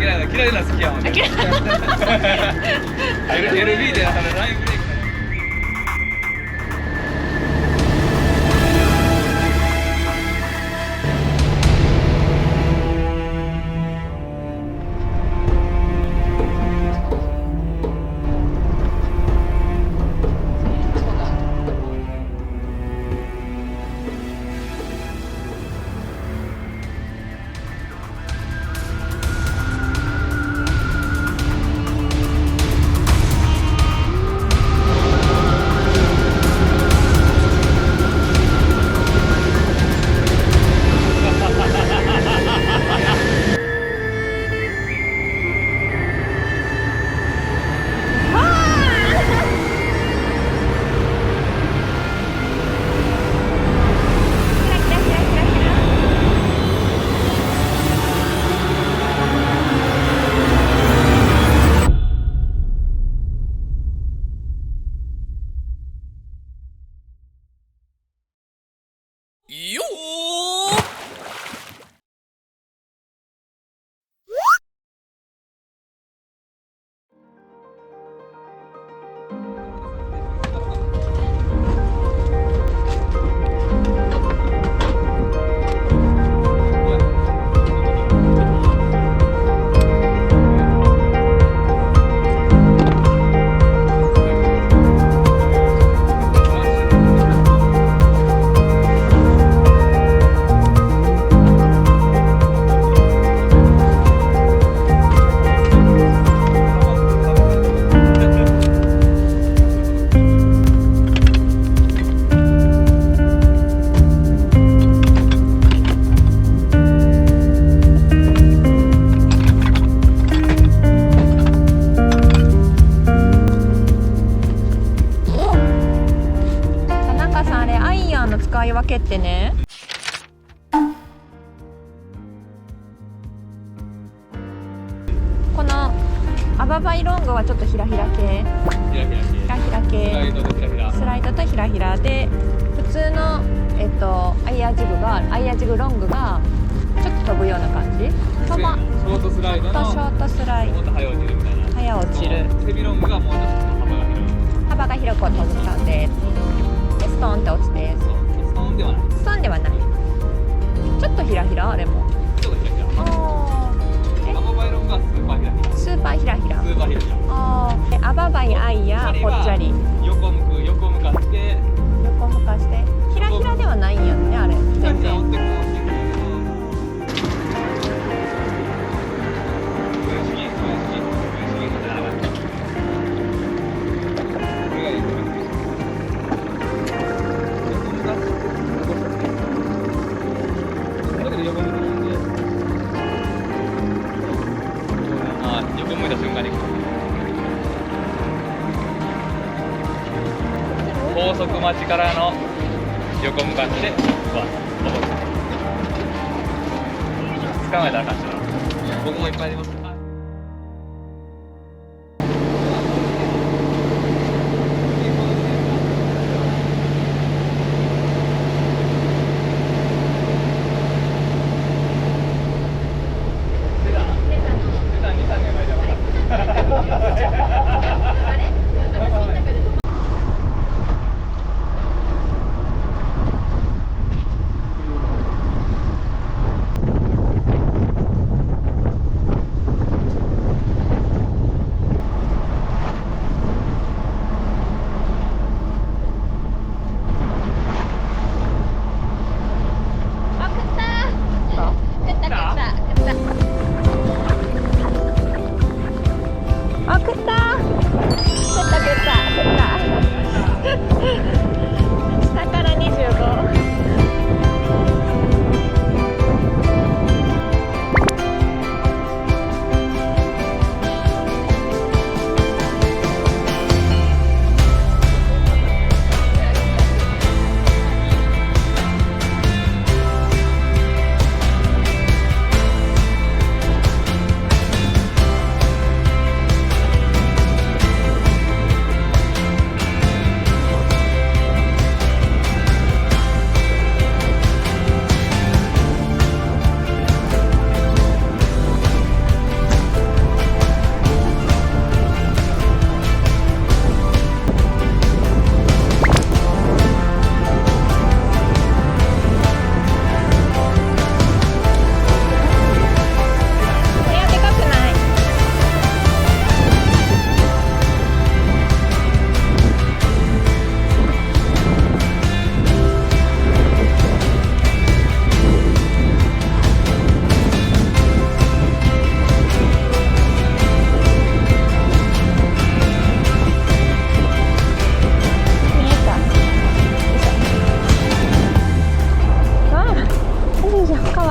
ないの、嫌いな好きやもんね。LB でラインブレイク。よ田中さん、あれアイアンの使い分けってね、このアババイロングはちょっとヒラヒラ系、ヒラヒラ系。ヒラヒラ系、スライドとヒラヒラ。スライドとヒラヒラで、普通のアイアージグロングがちょっと飛ぶような感じ。ショートスライドの。ショートスライド、もっと早落ちるみたいな。早落ちる。ヘビロングがもうちょっと幅が広い。幅が広く飛ぶ感じで、ストーンって落ちて、そう、ストーンではない。ストーンではない。ちょっとヒラヒラ、あれも。ちょっとヒラヒラ。アババイロングはスーパーヒラヒラ。スーパーヒラヒラ。スーパーヒラヒラ。アババイアイやぽっちゃり。横向かって。横向かして。ヒラヒラではないんやんね、あれ。全然。追ってこうしてくるけど。分子ってならない。これがいいと思います。横向かって。だけど横向くんで。横向いた瞬間に。高速待ちからの横向かって登る。捕まえたらあかんしな。僕もいっぱいあります。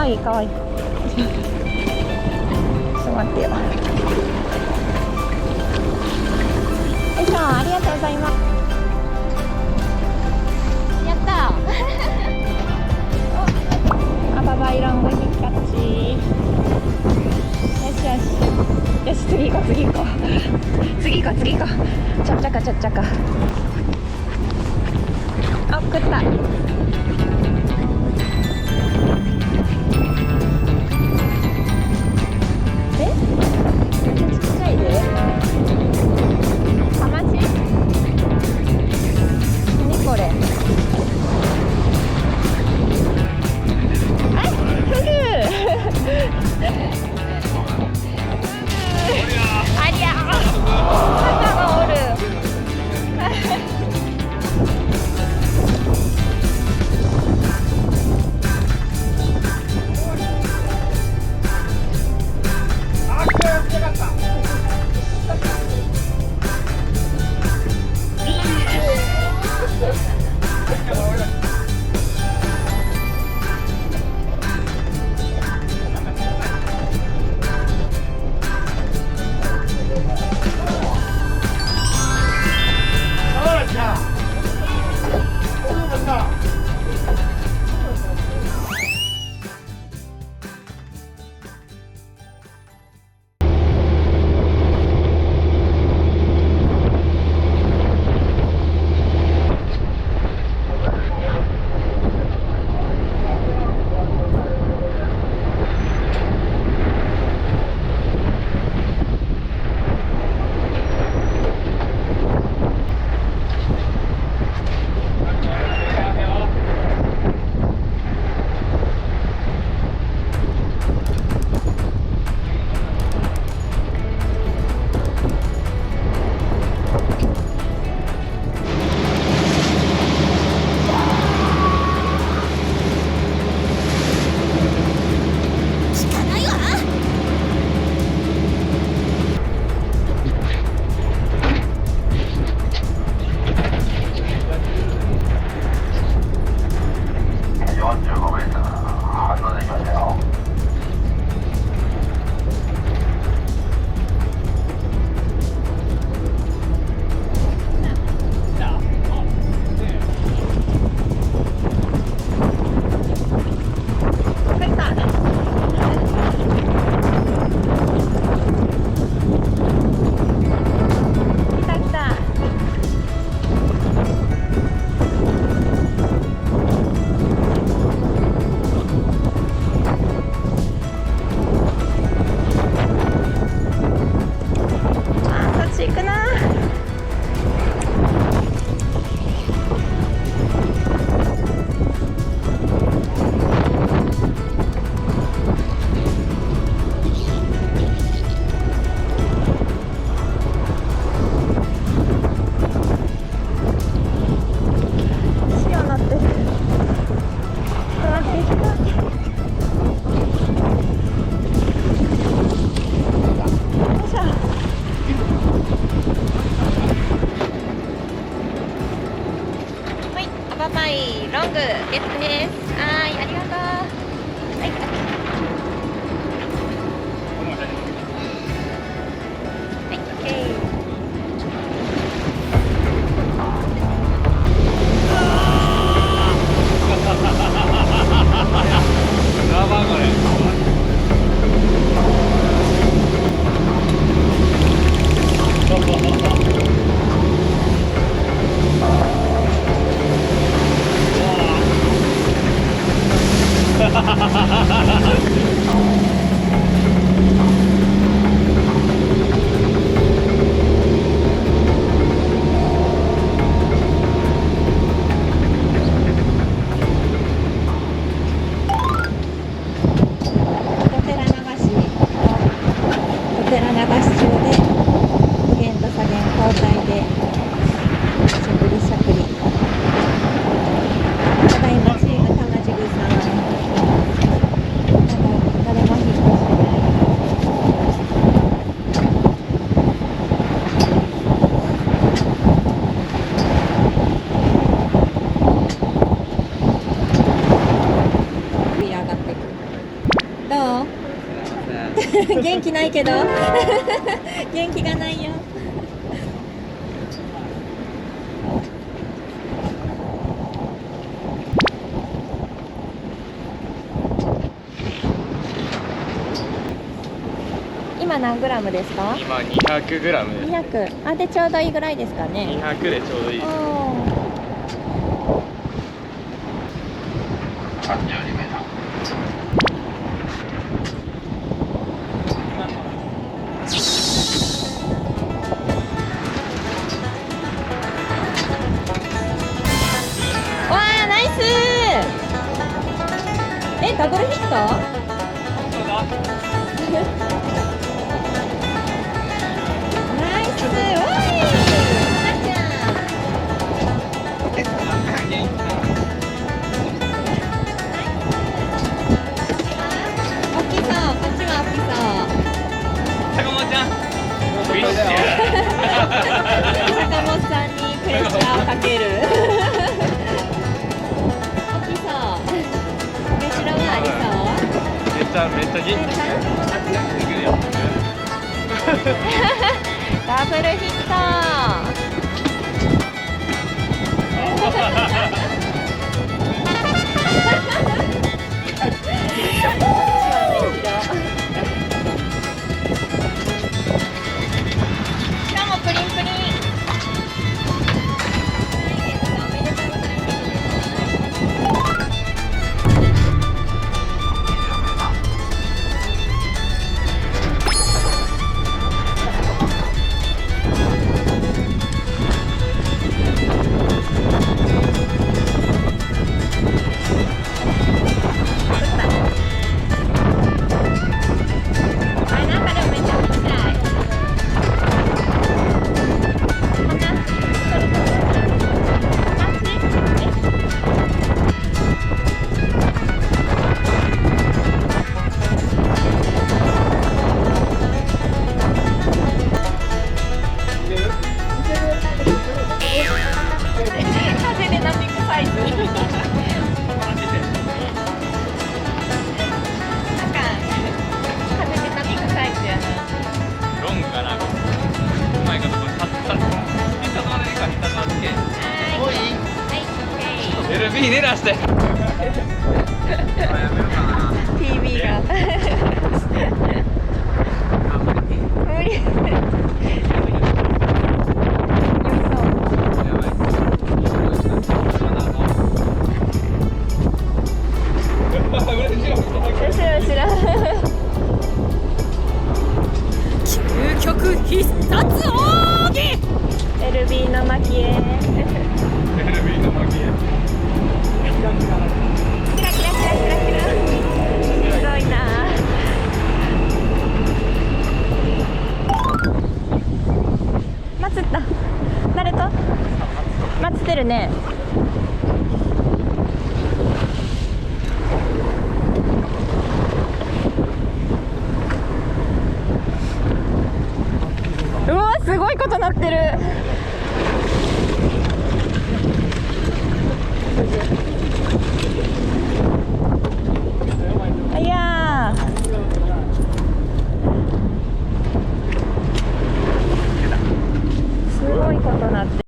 わいいかわいい。ちょっと待ってよ。よいしょ、ありがとうございます。やったー。アババイロングにキャッチ。よしよしよし、次行こう次行こう次行こう次行こう。ちゃっちゃかちゃっちゃか。あ、食った。え？ちっちゃいで。ハマチ？何これ？あ、フグ。ありゃー。肩がおる。どう元気ないけど元気がないよ。今何グラムですか？今200グラムです。200。あ、でちょうどいいぐらいですかね。200でちょうどいいです。わあ、ナイスー。え、ダブルヒット？ナイスー。おい、花ちゃん。大きそう、こっちは大きそう。坂本ちゃん。フィッシュ。坂本さんにプレッシャーをかける。大きそう。後ろがありそう。めっちゃ元気。ダブルヒット。しかもプリンプリン。あれなんかでもめっちゃ面白い。こんな風でナミクサイズ。なんか風でナミクサイズやな。ロングかな。うまいことこれ必殺までいいか必殺までけ。はい、オッケー。 LB 狙らして。TV が無理。究極必殺奥義。LB の巻へ。 LB の巻へ。キラキラキラキラキラ。すごいな。松った誰と松ってるね。うわ、すごいことなってる。いやー、すごいことなってる。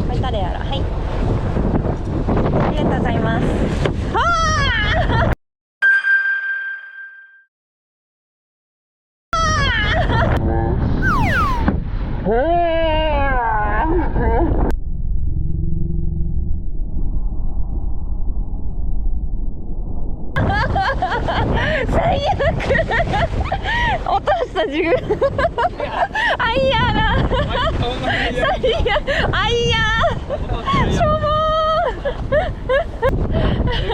はい、誰やら。はい、ありがとうございます。はあ最悪。落とした自分。あいやな。最悪。あいや。しょぼー。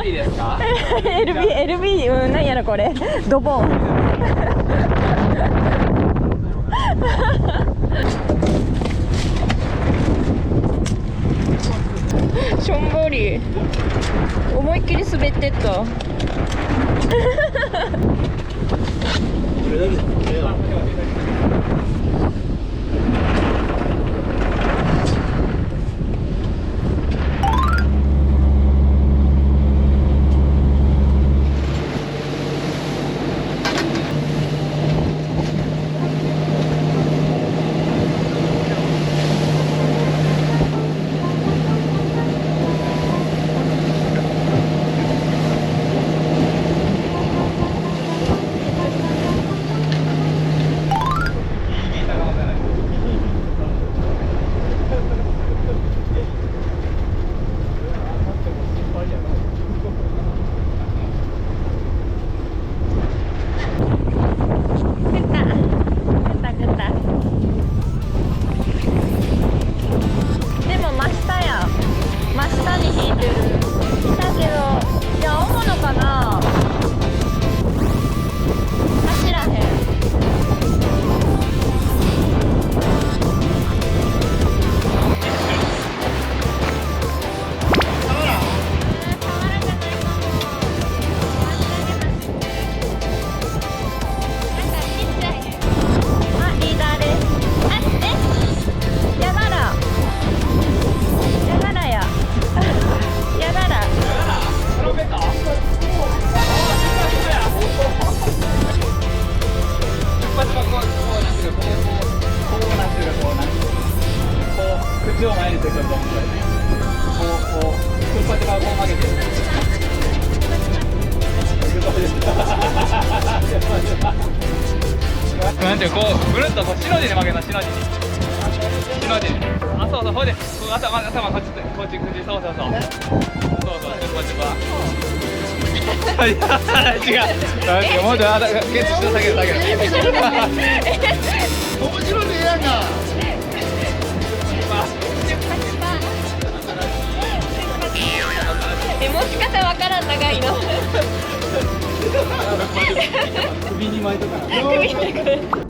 LB ですか？ LB、なんやろこれ。ドボン。しょんぼり。思いっきり滑ってった。なんていうこうぐるっとこうしの字に曲げなしの字にしの字にあそうそうほいでこう頭こっちこっち口そうそうそうそうそうこっちは違うもうちょいゲッチして下げる面白いねやんか。持ち方わからん長いの。首に巻いとかな。首に